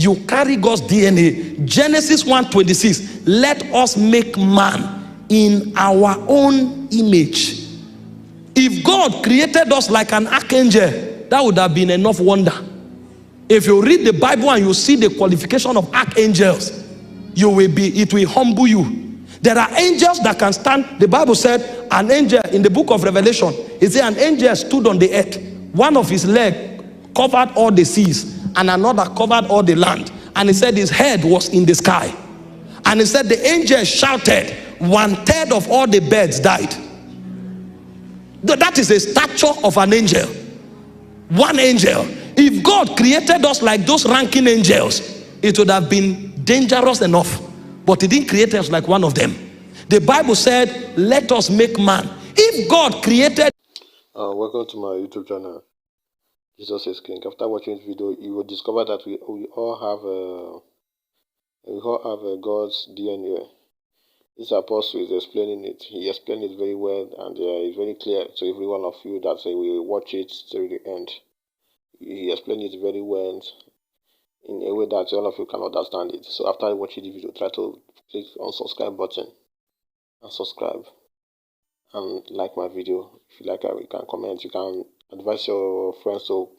You carry God's DNA. Genesis 1:26. Let us make man in our own image. If God created us like an archangel, that would have been enough wonder. If you read the Bible and you see the qualification of archangels, it will humble you. There are angels that can stand. The Bible said an angel in the book of Revelation, it said an angel stood on the earth. One of his legs covered all the seas and another covered all the land. And he said his head was in the sky. And he said the angel shouted, 1/3 of all the birds died. That is a stature of an angel. One angel. If God created us like those ranking angels, it would have been dangerous enough. But he didn't create us like one of them. The Bible said, let us make man. If God created... Welcome to my YouTube channel, Jesus is King. After watching this video, you will discover that we all have God's DNA. This apostle is explaining it. He explained it very well, and it's very clear to every one of you that will watch it till the end. He explained it very well in a way that all of you can understand it. So after watching the video, try to click on subscribe button and subscribe and like my video. If you like it, you can comment. You can advise your friends to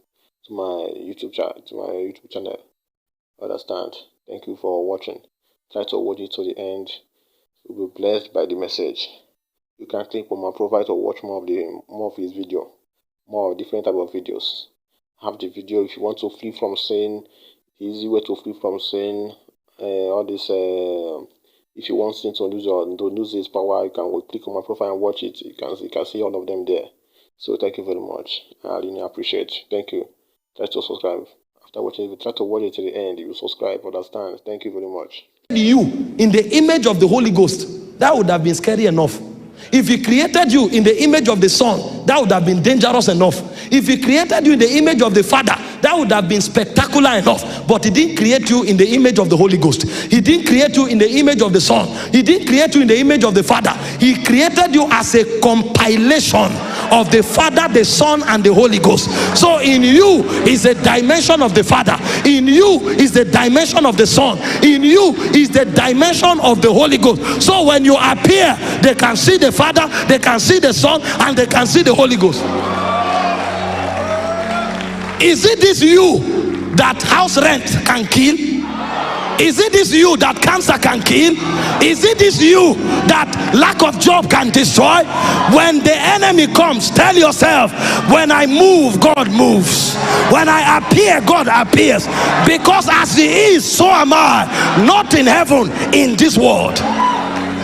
my YouTube channel. Understand? Thank you for watching. Try to watch it to the end. You'll be blessed by the message. You can click on my profile to watch more of his video, more different type of videos. Have the video if you want to flee from sin. Easy way to flee from sin. All this. If you want sin to lose its power, you can click on my profile and watch it. You can see all of them there. So thank you very much. I really appreciate. Thank you. Try to subscribe. After watching it, try to watch it to the end. You subscribe. Understand? Thank you very much. You in the image of the Holy Ghost, that would have been scary enough. If he created you in the image of the Son, that would have been dangerous enough. If he created you in the image of the Father, that would have been spectacular enough. But he didn't create you in the image of the Holy Ghost. He didn't create you in the image of the Son. He didn't create you in the image of the Father. He created you as a compilation of the Father, the Son, and the Holy Ghost. So in you is a dimension of the Father. In you is the dimension of the Son. In you is the dimension of the Holy Ghost. So when you appear, they can see the Father, they can see the Son, and they can see the Holy Ghost. Is it this you that house rent can kill? Is it this you that cancer can kill? Is it this you that lack of job can destroy? When the enemy comes, tell yourself, when I move, God moves. When I appear, God appears. Because as he is, so am I. Not in heaven, in this world.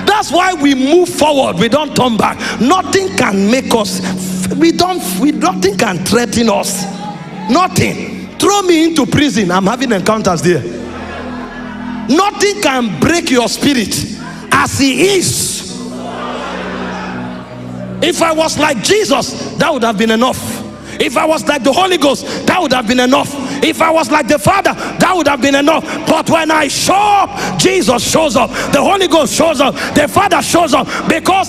That's why we move forward. We don't turn back. Nothing can make us. Nothing can threaten us. Nothing. Throw me into prison, I'm having encounters there. Nothing can break your spirit as he is. If I was like Jesus, that would have been enough. If I was like the Holy Ghost, that would have been enough. If I was like the Father, that would have been enough. But when I show up, Jesus shows up, the Holy Ghost shows up, the Father shows up, because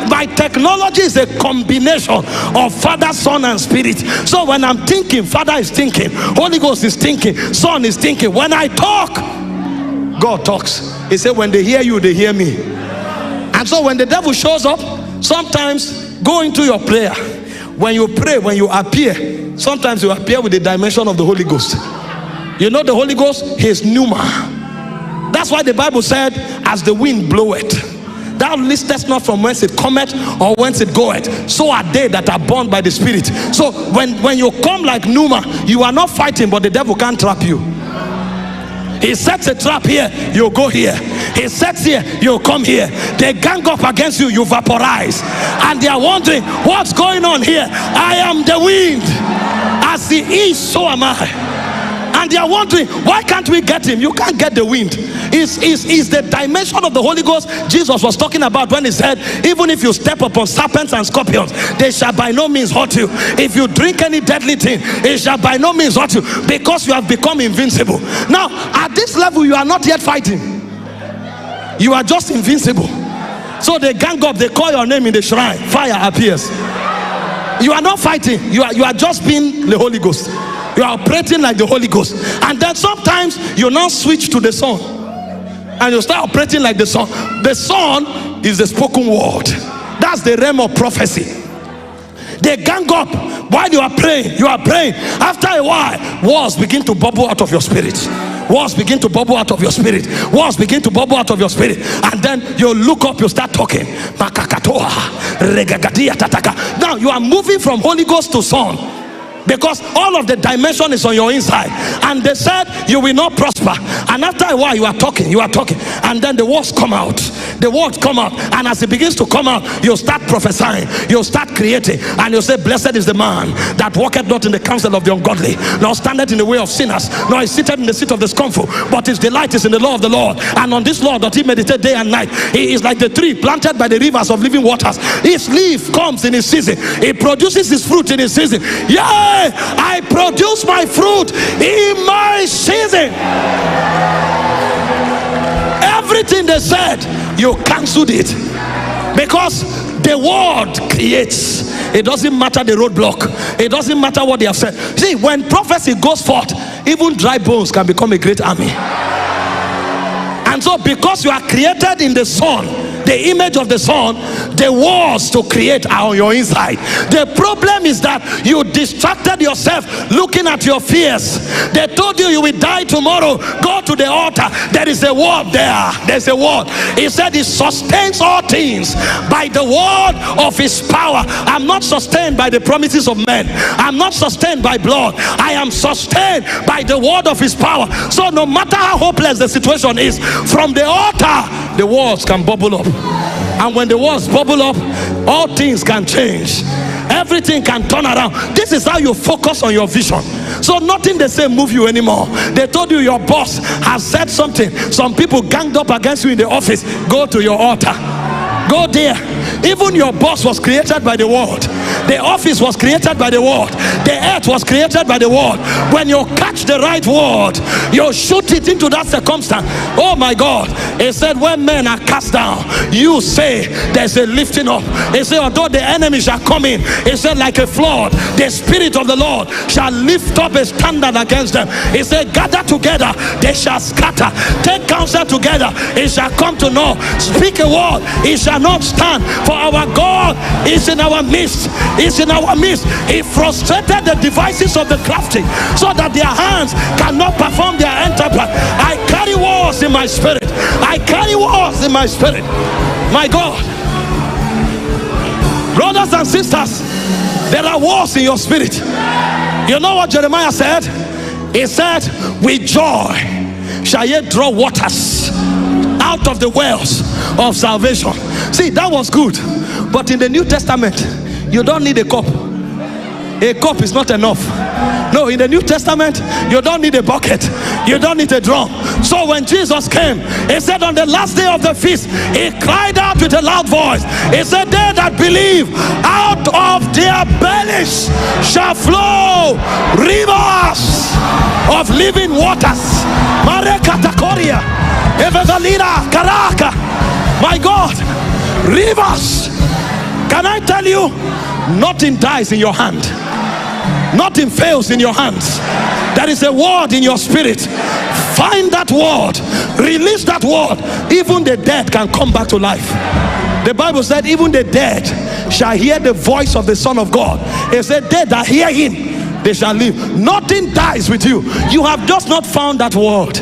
my technology is a combination of Father, Son, and Spirit. So when I'm thinking, Father is thinking, Holy Ghost is thinking, Son is thinking. When I talk, God talks. He said, when they hear you, they hear me. And so when the devil shows up, sometimes go into your prayer. When you pray, when you appear, sometimes you appear with the dimension of the Holy Ghost. You know the Holy Ghost, he is pneuma. That's why the Bible said, as the wind bloweth, thou listest not from whence it cometh or whence it goeth. So are they that are born by the Spirit. So when you come like pneuma, you are not fighting, but the devil can't trap you. He sets a trap here, you go here. He sets here, you come here. They gang up against you, you vaporize. And they are wondering, what's going on here? I am the wind. As he is, so am I. And they are wondering, why can't we get him? You can't get the wind. Is the dimension of the Holy Ghost Jesus was talking about when he said, even if you step upon serpents and scorpions, they shall by no means hurt you. If you drink any deadly thing, it shall by no means hurt you, because you have become invincible. Now at this level, you are not yet fighting. You are just invincible. So they gang up, they call your name in the shrine, fire appears. You are not fighting, you are just being the Holy Ghost. You are operating like the Holy Ghost. And then sometimes you now switch to the Son, and you start operating like the Son. The Son is the spoken word. That's the realm of prophecy. They gang up while you are praying. You are praying. After a while, words begin to bubble out of your spirit. Words begin to bubble out of your spirit. Words begin to bubble out of your spirit. And then you look up, you start talking. Now you are moving from Holy Ghost to Son, because all of the dimension is on your inside. And they said you will not prosper. And after a while, you are talking, and then the words come out. The words come out, and as it begins to come out, you start prophesying, you start creating, and you say, blessed is the man that walketh not in the counsel of the ungodly, nor standeth in the way of sinners, nor is seated in the seat of the scornful, but his delight is in the law of the Lord, and on this law doth he meditate day and night. He is like the tree planted by the rivers of living waters. His leaf comes in his season, he produces his fruit in his season. Yea, I produce my fruit in my season. Everything they said, you cancelled it, because the word creates. It doesn't matter the roadblock, it doesn't matter what they have said. See, when prophecy goes forth, even dry bones can become a great army. And so, because you are created in the Son, the image of the Son, the words to create are on your inside. The problem is that you distracted yourself looking at your fears. They told you will die tomorrow. Go to the altar. There is a word there. There's a word. He said he sustains all things by the word of his power. I'm not sustained by the promises of men. I'm not sustained by blood. I am sustained by the word of his power. So no matter how hopeless the situation is, from the altar, the words can bubble up. And when the words bubble up, all things can change. Everything can turn around. This is how you focus on your vision. So nothing they say move you anymore. They told you your boss has said something. Some people ganged up against you in the office. Go to your altar. Go there. Even your boss was created by the word. The office was created by the word. The earth was created by the word. When you catch the right word, you shoot it into that circumstance. Oh my God. He said, when men are cast down, you say there's a lifting up. He said, although the enemy shall come in, he said, like a flood, the Spirit of the Lord shall lift up a standard against them. He said, gather together, they shall scatter. Take counsel together, it shall come to naught. Speak a word, it shall not stand. For our God is in our midst. Is in our midst. He frustrated the devices of the crafty, so that their hands cannot perform their enterprise. I carry words in my spirit. I carry words in my spirit. My God, brothers and sisters, there are words in your spirit. You know what Jeremiah said? He said, with joy shall ye draw waters out of the wells of salvation. See, that was good, but in the New Testament, you don't need a cup. A cup is not enough. No, in the New Testament, you don't need a bucket. You don't need a drum. So when Jesus came, he said on the last day of the feast, he cried out with a loud voice. He said, they that believe, out of their bellies shall flow rivers of living waters. My God, rivers. Can I tell you, nothing dies in your hand. Nothing fails in your hands. There is a word in your spirit. Find that word. Release that word. Even the dead can come back to life. The Bible said, even the dead shall hear the voice of the Son of God. It said, they that hear him, they shall live. Nothing dies with you. You have just not found that word.